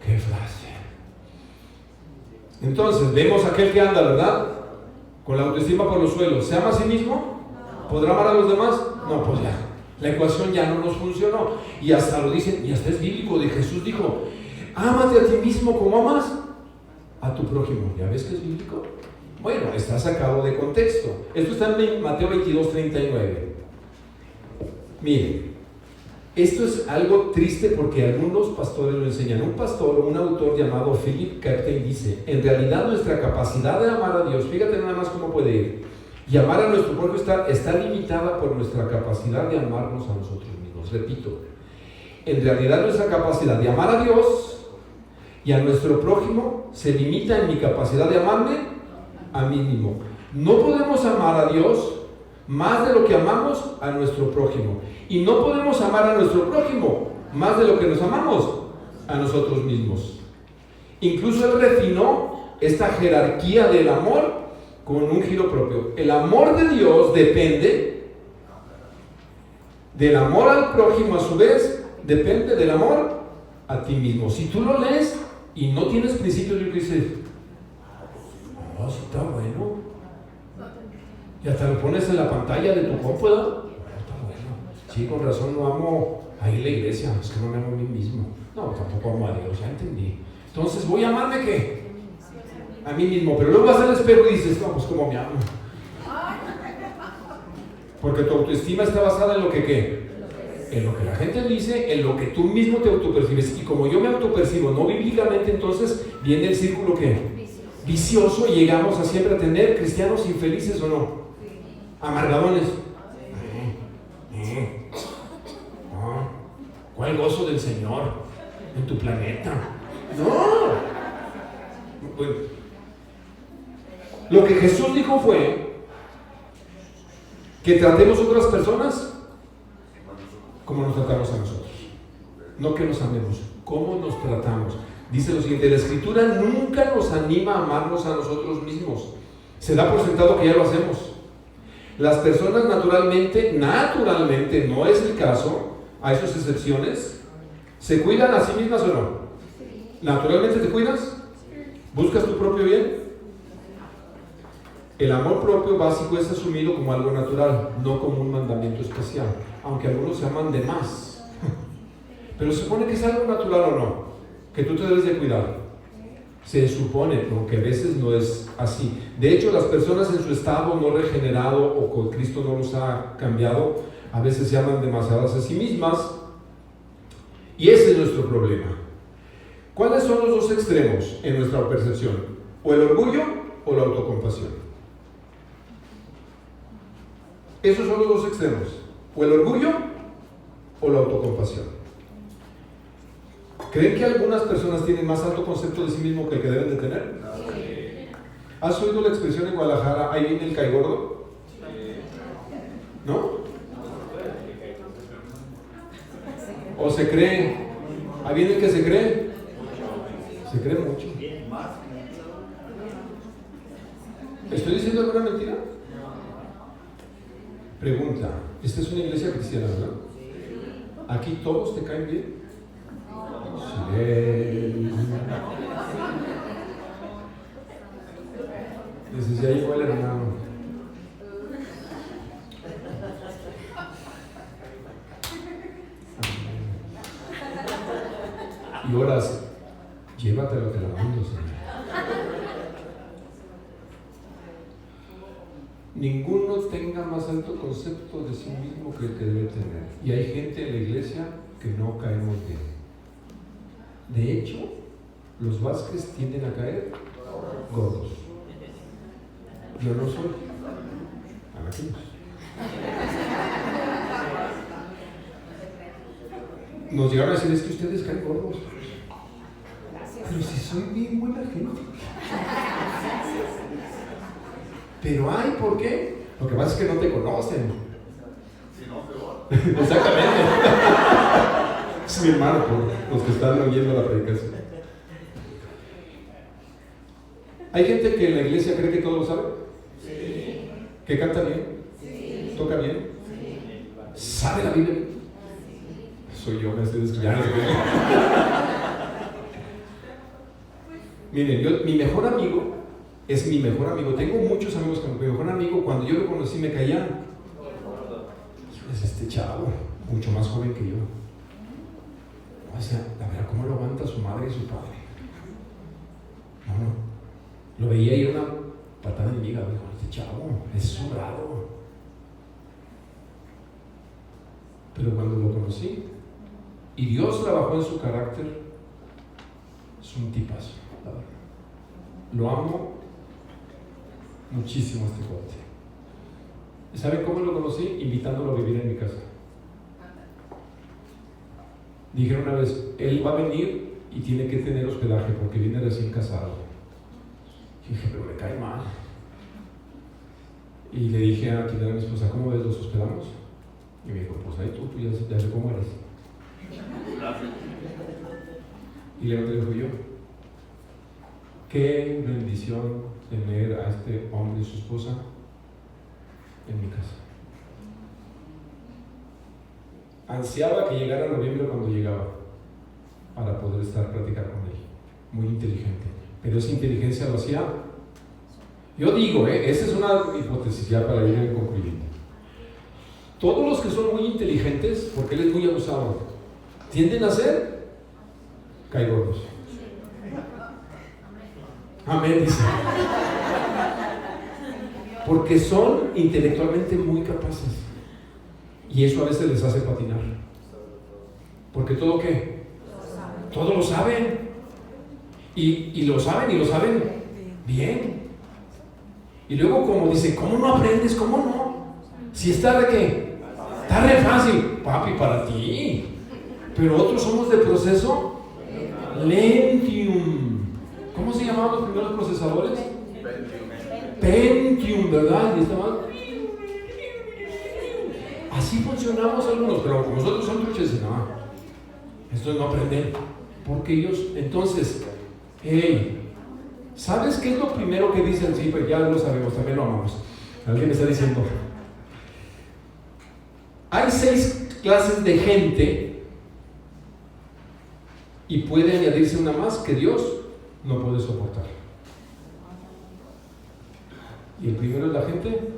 qué frase. Entonces, vemos a aquel que anda, ¿verdad? Con la autoestima por los suelos. ¿Se ama a sí mismo? ¿Podrá amar a los demás? No, pues ya. La ecuación ya no nos funcionó. Y hasta lo dicen, y hasta es bíblico, de Jesús dijo, ámate a ti mismo como amas a tu prójimo. ¿Ya ves que es bíblico? Bueno, está sacado de contexto. Esto está en Mateo 22:39. Miren, esto es algo triste porque algunos pastores lo enseñan. Un pastor, un autor llamado Philip Captain dice, en realidad nuestra capacidad de amar a Dios, fíjate nada más cómo puede ir, y amar a nuestro prójimo está limitada por nuestra capacidad de amarnos a nosotros mismos. Repito, en realidad nuestra capacidad de amar a Dios y a nuestro prójimo se limita en mi capacidad de amarme a mí mismo. No podemos amar a Dios más de lo que amamos a nuestro prójimo, y no podemos amar a nuestro prójimo más de lo que nos amamos a nosotros mismos. Incluso él refinó esta jerarquía del amor con un giro propio. El amor de Dios depende del amor al prójimo, a su vez depende del amor a ti mismo. Si tú lo lees y no tienes principios, yo que dices, no, sí está bueno, y hasta lo pones en la pantalla de tu compu, ¿verdad? Está bueno. Sí, con razón no amo a ir a la iglesia, es que no me amo a mí mismo. No, tampoco amo a Dios, ya entendí. Entonces, ¿voy a amarme qué? A mí mismo. Pero luego vas al espejo y dices, no, pues ¿cómo me amo? Porque tu autoestima está basada en lo que ¿qué? En lo que la gente dice, en lo que tú mismo te autopercibes. Y como yo me autopercibo no bíblicamente, entonces viene el círculo ¿qué? Vicioso, y llegamos a siempre a tener cristianos infelices, ¿o no? Amargadones. No. ¿Cuál gozo del Señor en tu planeta? No. Bueno, lo que Jesús dijo fue que tratemos a otras personas como nos tratamos a nosotros. No que nos amemos, cómo nos tratamos. Dice lo siguiente: la Escritura nunca nos anima a amarnos a nosotros mismos. Se da por sentado que ya lo hacemos. Las personas naturalmente, no es el caso, hay sus excepciones, ¿se cuidan a sí mismas o no? ¿Naturalmente te cuidas? ¿Buscas tu propio bien? El amor propio básico es asumido como algo natural, no como un mandamiento especial, aunque algunos se aman de más. Pero se supone que es algo natural o no, que tú te debes de cuidar. Se supone, aunque a veces no es así. De hecho, las personas en su estado no regenerado o con Cristo no los ha cambiado, a veces se aman demasiadas a sí mismas, y ese es nuestro problema. ¿Cuáles son los dos extremos en nuestra percepción? ¿O el orgullo o la autocompasión? Esos son los dos extremos, o el orgullo o la autocompasión. ¿Creen que algunas personas tienen más alto concepto de sí mismo que el que deben de tener? ¿Has oído la expresión en Guadalajara, ahí viene el caigordo? ¿No? ¿O se cree? ¿Ahí viene el que se cree? Se cree mucho. ¿Estoy diciendo alguna mentira? Pregunta, esta es una iglesia cristiana, ¿verdad? ¿Aquí todos te caen bien? Sí. Desde ahí fue el hermano. Y oras, llévatelo que la mando, Señor. Ninguno tenga más alto concepto de sí mismo que el que debe tener. Y hay gente en la iglesia que no caemos bien. De hecho, los Vázquez tienden a caer gordos. Yo no soy. Agachinos. Nos llegaron a decir: es que ustedes caen gordos. Pero si soy bien buena gente. Pero ay, ¿por qué? Lo que pasa es que no te conocen. Si no, peor. Exactamente. Es mi hermano, por los que están oyendo la predicación. ¿Hay gente que en la iglesia cree que todo lo sabe? Sí. ¿Que canta bien? Sí. ¿Toca bien? Sí. ¿Sabe la Biblia? Soy yo, me estoy descuidando. Miren, mi mejor amigo es mi mejor amigo. Tengo muchos amigos que mi mejor amigo, cuando yo lo conocí, me caían. Es este chavo, mucho más joven que yo. O sea, la verdad, ¿cómo lo aguanta su madre y su padre? No. Lo veía y era una patada de miga. Dijo: este chavo es sobrado. Pero cuando lo conocí y Dios trabajó en su carácter, es un tipazo, la verdad. Lo amo muchísimo a este cuate. ¿Saben cómo lo conocí? Invitándolo a vivir en mi casa. Dijeron una vez: él va a venir y tiene que tener hospedaje porque viene recién casado. Y dije: pero le cae mal. Y le dije a quien era mi esposa: ¿cómo ves, los hospedamos? Y me dijo: pues ahí tú ya sé cómo eres. Y le digo yo: qué bendición tener a este hombre y su esposa en mi casa. Ansiaba que llegara noviembre cuando llegaba, para poder platicar con él. Muy inteligente, pero esa inteligencia lo hacía. Yo digo, esa es una hipótesis ya para ir concluyendo. Todos los que son muy inteligentes, porque él es muy abusado, tienden a ser caigordos. Amén, dice. Porque son intelectualmente muy capaces. Y eso a veces les hace patinar. Porque todo ¿qué? Todo lo saben. Y lo saben bien. Y luego como dice, ¿cómo no aprendes? ¿Cómo no? Si está de qué? Está re fácil, papi, para ti. Pero otros somos de proceso lentium. ¿Cómo se llamaban los primeros procesadores? Pentium, ¿verdad? Y estaban... Así funcionamos algunos, pero como nosotros son truches, no, estos no aprenden, porque ellos, entonces, hey, ¿sabes qué es lo primero que dicen? Sí, pues ya lo sabemos, también lo amamos. Alguien me está diciendo, hay 6 clases de gente y puede añadirse una más que Dios no puede soportar. Y el primero es la gente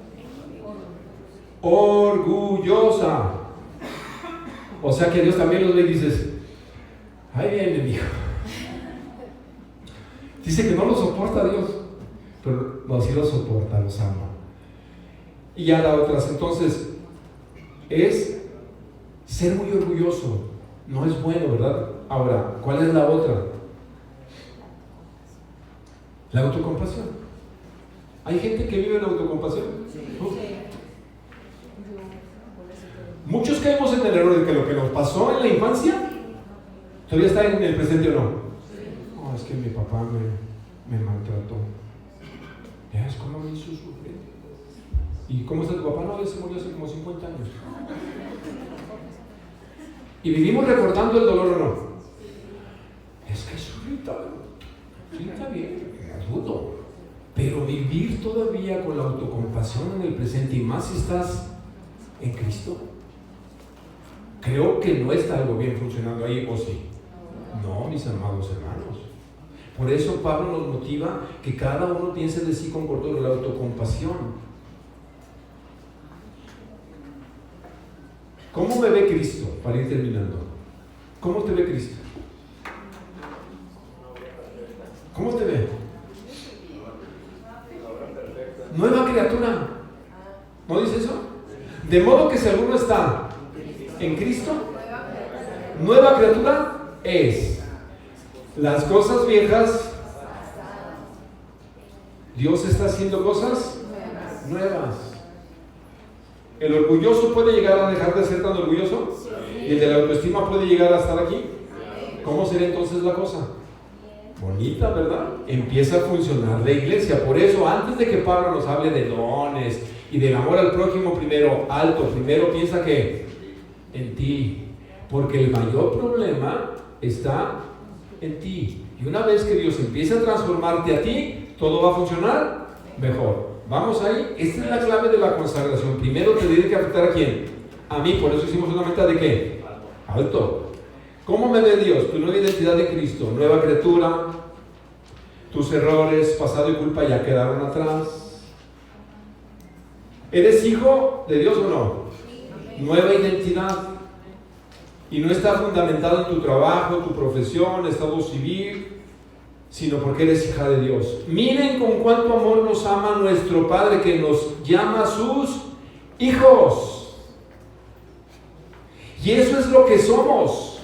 orgullosa. O sea que Dios también los ve y dices, ahí viene mi hijo. Dice que no lo soporta Dios, pero no, sí lo soporta, los ama. Y ya da otras. Entonces, es ser muy orgulloso. No es bueno, ¿verdad? Ahora, ¿cuál es la otra? La autocompasión. ¿Hay gente que vive en autocompasión? Sí. Muchos caemos en el error de que lo que nos pasó en la infancia todavía está en el presente o no. No, es que mi papá me maltrató. ¿Ves cómo me hizo sufrir? ¿Y cómo está tu papá? No, él se murió hace como 50 años. ¿Y vivimos recordando el dolor o no? Es que sufrí tanto. Sí, está bien, dudo. Pero vivir todavía con la autocompasión en el presente, y más si estás en Cristo, creo que no está algo bien funcionando ahí, ¿o sí? No, mis amados hermanos. Por eso Pablo nos motiva que cada uno piense de sí con cordura, la autocompasión. ¿Cómo me ve Cristo? Para ir terminando. ¿Cómo te ve Cristo? ¿Cómo te ve? Nueva criatura. ¿No dice eso? De modo que si alguno está en Cristo, nueva criatura es. Las cosas viejas, Dios está haciendo cosas nuevas. ¿El orgulloso puede llegar a dejar de ser tan orgulloso? ¿Y el de la autoestima puede llegar a estar aquí? ¿Cómo será entonces la cosa? Bonita, ¿verdad? Empieza a funcionar la iglesia. Por eso, antes de que Pablo nos hable de dones y del amor al prójimo, primero piensa que en ti, porque el mayor problema está en ti. Y una vez que Dios empiece a transformarte a ti, todo va a funcionar mejor. Vamos ahí. Esta es la clave de la consagración. Primero te tiene que afectar a quién. A mí. Por eso hicimos una meta de ¿qué? Alto. ¿Cómo me ve Dios? Tu nueva identidad de Cristo, nueva criatura. Tus errores, pasado y culpa ya quedaron atrás. ¿Eres hijo de Dios o no? Nueva identidad. Y no está fundamentado en tu trabajo, tu profesión, estado civil, sino porque eres hija de Dios. Miren con cuánto amor nos ama nuestro Padre, que nos llama sus hijos. Y eso es lo que somos.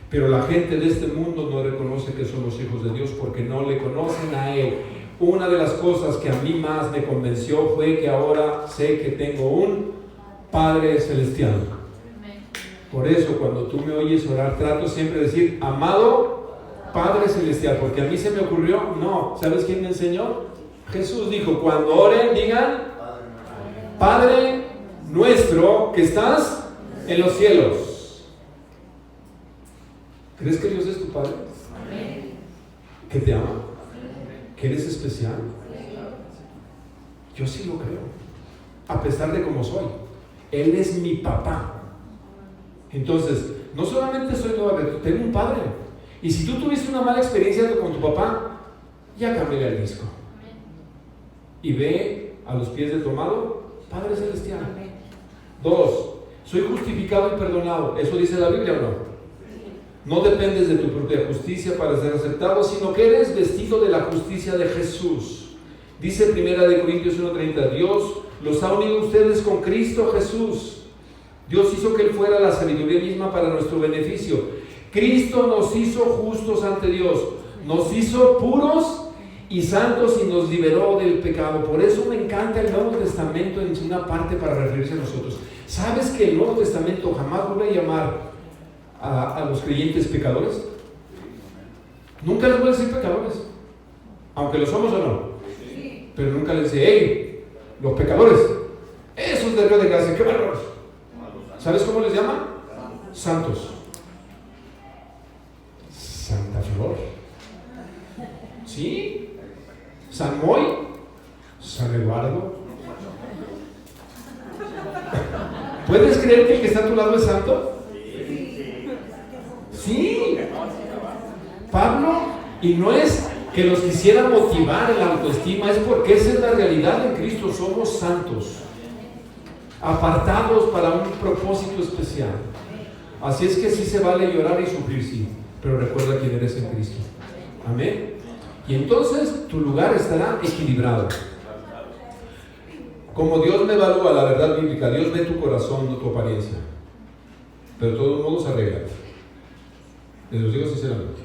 Pero la gente de este mundo no reconoce que somos hijos de Dios porque no le conocen a Él. Una de las cosas que a mí más me convenció fue que ahora sé que tengo un Padre Celestial. Por eso cuando tú me oyes orar, trato siempre de decir, amado Padre Celestial, porque a mí se me ocurrió, no, ¿sabes quién me enseñó? Jesús dijo, cuando oren, digan, Padre nuestro que estás en los cielos. ¿Crees que Dios es tu Padre? ¿Que te ama? ¿Que eres especial? Yo sí lo creo, a pesar de cómo soy. Él es mi papá. Entonces, no solamente soy nueva criatura, tengo un padre. Y si tú tuviste una mala experiencia con tu papá, ya cámbiale el disco. Y ve a los pies del tomado, Padre Celestial. 2, soy justificado y perdonado. ¿Eso dice la Biblia o no? No dependes de tu propia justicia para ser aceptado, sino que eres vestido de la justicia de Jesús. Dice 1 Corintios 1:30, Dios los ha unido a ustedes con Cristo Jesús. Dios hizo que Él fuera la sabiduría misma para nuestro beneficio. Cristo nos hizo justos ante Dios, nos hizo puros y santos y nos liberó del pecado. Por eso me encanta el Nuevo Testamento en una parte para referirse a nosotros. ¿Sabes que el Nuevo Testamento jamás vuelve a llamar a los creyentes pecadores? Nunca les vuelve a decir pecadores, aunque lo somos o no. Pero nunca les dice, hey, los pecadores, esos de Dios de gracia, qué bárbaros. ¿Sabes cómo les llama? Santos. Santa Flor. ¿Sí? San Moy, San Eduardo. ¿Puedes creer que el que está a tu lado es santo? Sí. Pablo, y no es que los quisiera motivar en la autoestima, es porque esa es la realidad en Cristo. Somos santos, apartados para un propósito especial. Así es que sí se vale llorar y sufrir, sí, pero recuerda quién eres en Cristo. Amén. Y entonces tu lugar estará equilibrado. Como Dios me evalúa la verdad bíblica, Dios ve tu corazón, no tu apariencia. Pero de todos modos arregla. Les lo digo sinceramente.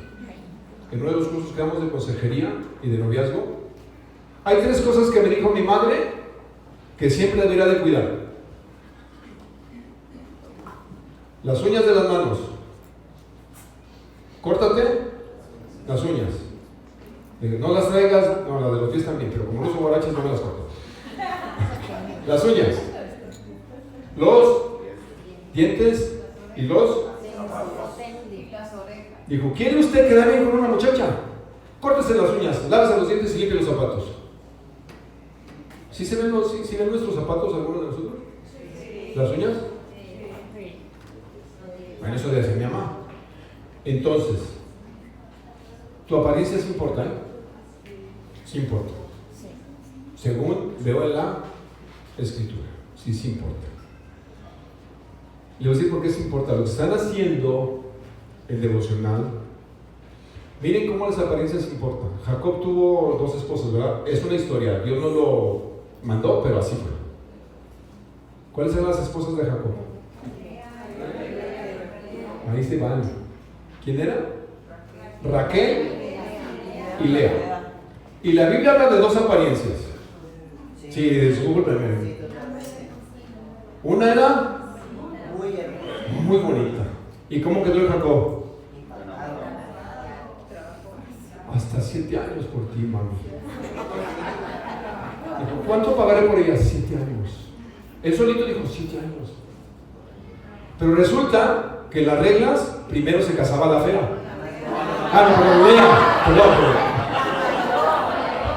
En uno de los cursos que damos de consejería y de noviazgo, hay 3 cosas que me dijo mi madre que siempre debería de cuidar. Las uñas de las manos. Córtate las uñas. No las traigas, no, las de los pies también, pero como no son borrachas no me las corto. Las uñas, los dientes y los... Dijo, ¿quiere usted quedar bien con una muchacha? Córtese las uñas, lávese los dientes y limpie los zapatos. ¿Sí se ven, sí ven nuestros zapatos algunos de nosotros? ¿Las uñas? Bueno, eso debe ser mi mamá. Entonces, ¿tu apariencia sí importa? Sí importa. Según veo en la Escritura, sí importa. Le voy a decir por qué sí importa. Lo que están haciendo el devocional, miren cómo las apariencias importan. Jacob tuvo 2 esposas, ¿verdad? Es una historia, Dios no lo mandó, pero así fue. ¿Cuáles eran las esposas de Jacob? Ahí se van. ¿Quién era? Raquel y Lea. Y la Biblia habla de 2 apariencias. Sí, discúlpenme. Una era muy bonita. ¿Y cómo quedó el Jacob? Hasta 7 años por ti, mami. Dijo, ¿cuánto pagaré por ella? 7 años. Él solito dijo 7 años. Pero resulta que las reglas, primero se casaba la fea. Ah, no, perdón, Lea. Perdón.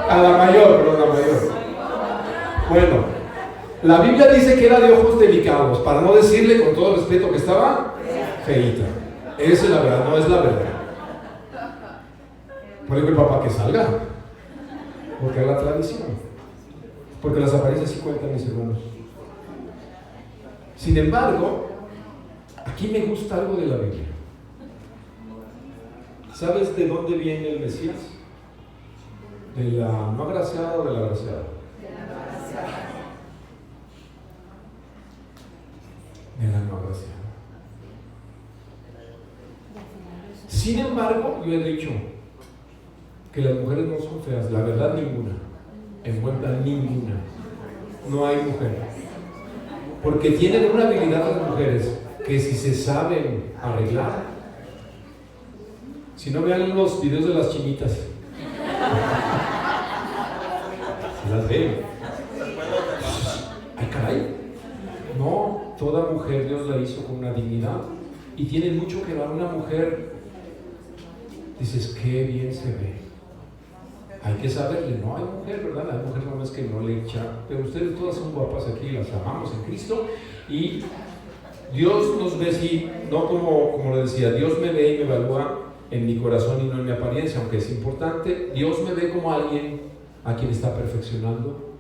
A la mayor. Bueno, la Biblia dice que era de ojos delicados, para no decirle con todo respeto que estaba feíta. Esa es la verdad, no es la verdad. Por eso el papá que salga, porque es la tradición, porque las apariencias sí cuentan, mis hermanos. Sin embargo, aquí me gusta algo de la Biblia. ¿Sabes de dónde viene el Mesías? ¿De la no agraciada o de la agraciada? De la no agraciada. Sin embargo, yo he dicho que las mujeres no son feas, la verdad ninguna, en buen plan ninguna, no hay mujer, porque tienen una habilidad las mujeres que si se saben arreglar, si no vean los videos de las chinitas, las ven, ay caray, no, toda mujer Dios la hizo con una dignidad y tiene mucho que ver. Una mujer, dices, qué bien se ve. Hay que saberle, no hay mujer, ¿verdad? Hay mujer no es que no le echa, pero ustedes todas son guapas aquí, las amamos en Cristo y Dios nos ve así, no como le decía, Dios me ve y me evalúa en mi corazón y no en mi apariencia, aunque es importante. Dios me ve como alguien a quien está perfeccionando.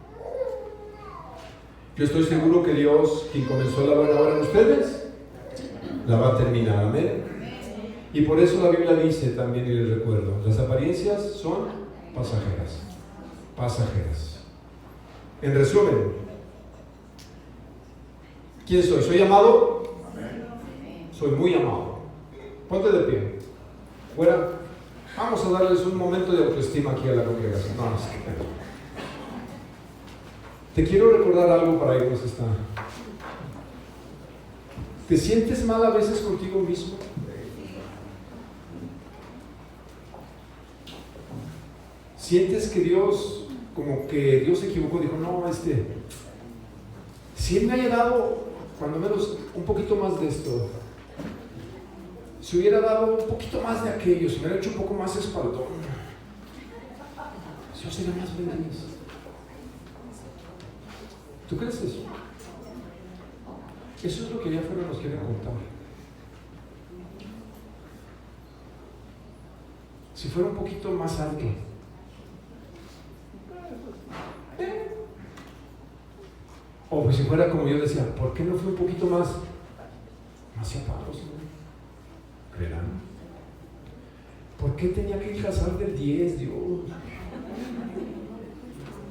Yo estoy seguro que Dios, quien comenzó la buena obra en ustedes, la va a terminar, amén. Y por eso la Biblia dice también, y les recuerdo, las apariencias son pasajeras. En resumen, ¿Quién soy? ¿Soy amado? Amén. Soy muy amado. Ponte de pie. Fuera. Vamos a darles un momento de autoestima aquí a la congregación. No, es que... Te quiero recordar algo para irnos esta. ¿Te sientes mal a veces contigo mismo? ¿Sientes que Dios, como que Dios se equivocó? Dijo, no, si Él me haya dado, cuando menos, un poquito más de esto, si hubiera dado un poquito más de aquello, si me hubiera hecho un poco más espaldón, yo sería más feliz. ¿Tú crees eso? Eso es lo que allá afuera nos quieren contar. Si fuera un poquito más alto, o pues si fuera como yo decía, ¿por qué no fue un poquito más zapatos? ¿No? ¿Creerán? ¿Por qué tenía que casar del 10, Dios?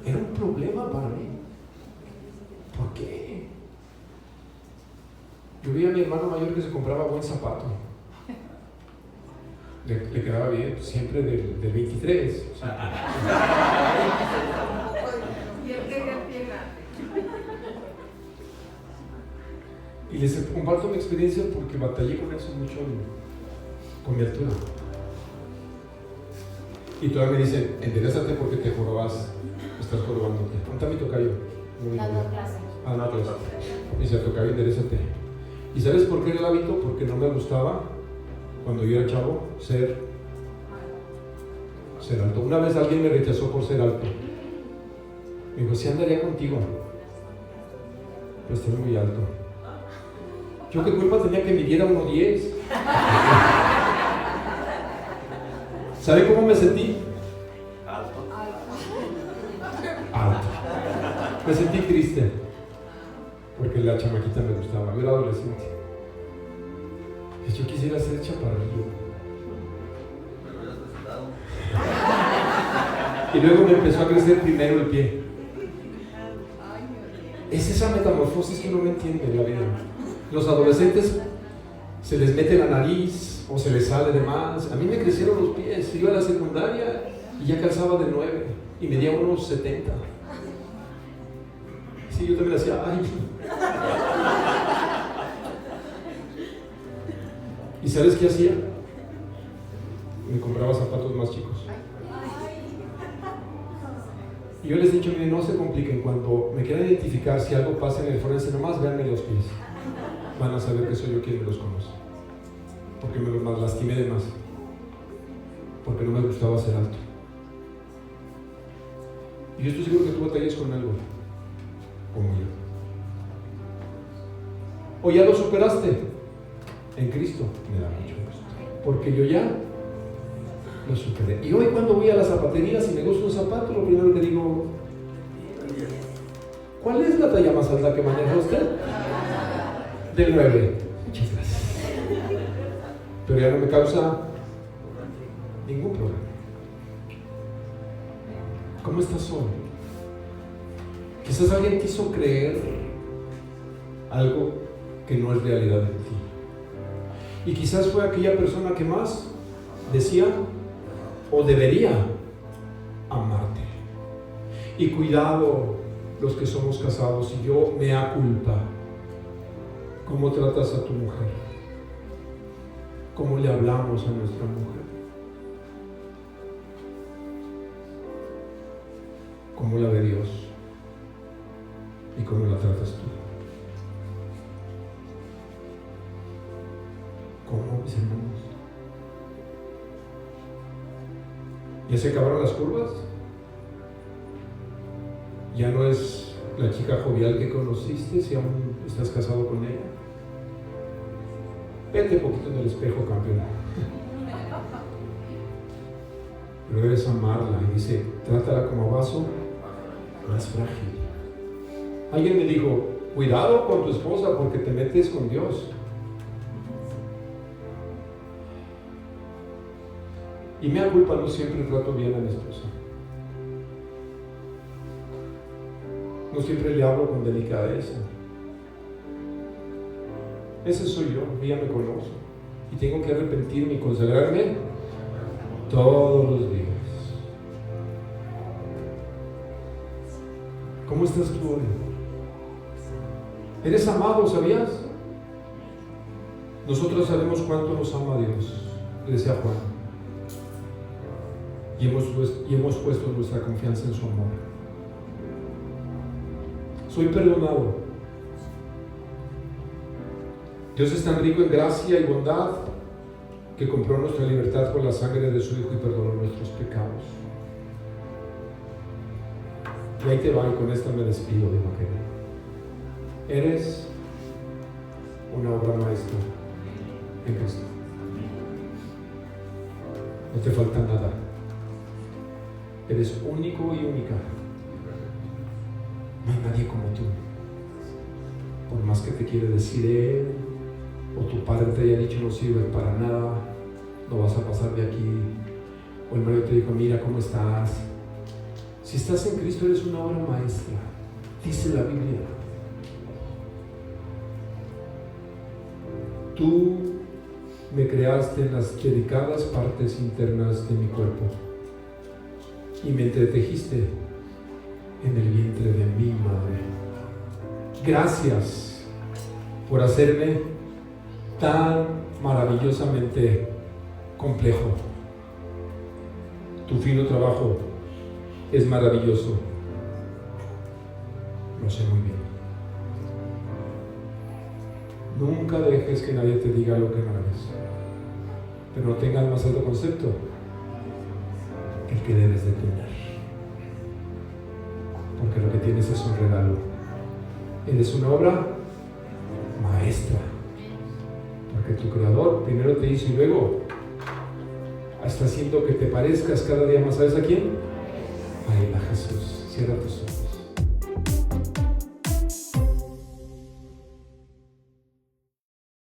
Era un problema para mí. ¿Por qué? Yo vi a mi hermano mayor que se compraba buen zapato. Le quedaba bien, siempre del 23. O sea, y les comparto mi experiencia porque batallé con eso mucho con mi altura. Y todavía me dicen, enderezate porque te jorobas, estás jorobándote. Ponte a mi tocayo. No, clase. Dice, tocayo, enderezate. ¿Y sabes por qué era el hábito? Porque no me gustaba, cuando yo era chavo, ser alto. Una vez alguien me rechazó por ser alto. Me dijo, sí andaría contigo, pero estoy muy alto. ¿Yo qué culpa tenía que midiera 1.10? ¿Sabe cómo me sentí? Alto. Me sentí triste, porque la chamaquita me gustaba, yo era adolescente. Yo quisiera ser chaparrillo. Y luego me empezó a crecer primero el pie. Es esa metamorfosis que uno no entiende en la vida. Los adolescentes se les mete la nariz o se les sale de más. A mí me crecieron los pies. Iba a la secundaria y ya calzaba de 9 y medía unos 70. Sí, yo también hacía, ay. ¿Y sabes qué hacía? Me compraba zapatos más chicos. Y yo les he dicho, miren, no se compliquen. Cuando me quieran identificar, si algo pasa en el forense, nomás véanme los pies. Van a saber que soy yo quien me los conoce. Porque me los lastimé de más. Porque no me gustaba ser alto. Y yo estoy seguro que tú batallas con algo, como yo. O ya lo superaste en Cristo. Me da mucho gusto. Porque yo ya lo superé. Y hoy cuando voy a la zapatería, si me gusta un zapato, lo primero que digo, ¿cuál es la talla más alta que maneja usted? Del 9. Muchas gracias. Pero ya no me causa ningún problema. ¿Cómo estás hoy? Quizás alguien te hizo creer algo que no es realidad en ti. Y quizás fue aquella persona que más decía o debería amarte. Y cuidado los que somos casados, y yo me da culpa. ¿Cómo tratas a tu mujer? ¿Cómo le hablamos a nuestra mujer? ¿Cómo la ve Dios? ¿Y cómo la tratas tú? ¿Cómo, mis hermanos? ¿Ya se acabaron las curvas? ¿Ya no es la chica jovial que conociste si aún estás casado con ella? Vete un poquito en el espejo, campeón. Pero debes amarla, y dice, trátala como vaso más frágil. Alguien me dijo, cuidado con tu esposa porque te metes con Dios. Y me da culpa, no siempre trato bien a mi esposa. No siempre le hablo con delicadeza. Ese soy yo, ella me conoce. Y tengo que arrepentirme y consagrarme todos los días. ¿Cómo estás tú hoy? ¿Eres amado, sabías? Nosotros sabemos cuánto nos ama Dios, decía Juan. Y hemos puesto nuestra confianza en su amor. Soy perdonado. Dios es tan rico en gracia y bondad que compró nuestra libertad con la sangre de su Hijo y perdonó nuestros pecados. Y ahí te va, y con esta me despido de Maquena. Eres una obra maestra en Cristo. No te falta nada. Eres único y única. No hay nadie como tú. Por más que te quiere decir Él, o tu padre te haya dicho no sirves para nada, no vas a pasar de aquí, o el marido te dijo mira cómo estás. Si estás en Cristo eres una obra maestra, dice la Biblia. Tú me creaste en las delicadas partes internas de mi cuerpo y me entretejiste en el vientre de mi madre. Gracias por hacerme tan maravillosamente complejo. Tu fino trabajo es maravilloso. Lo sé muy bien. Nunca dejes que nadie te diga lo que no eres, pero no tengas más alto concepto que el que debes de tener, porque lo que tienes es un regalo. Eres una obra maestra, porque tu Creador primero te hizo y luego está haciendo que te parezcas cada día más. ¿Sabes a quién? A Él, a Jesús. Cierra tus ojos.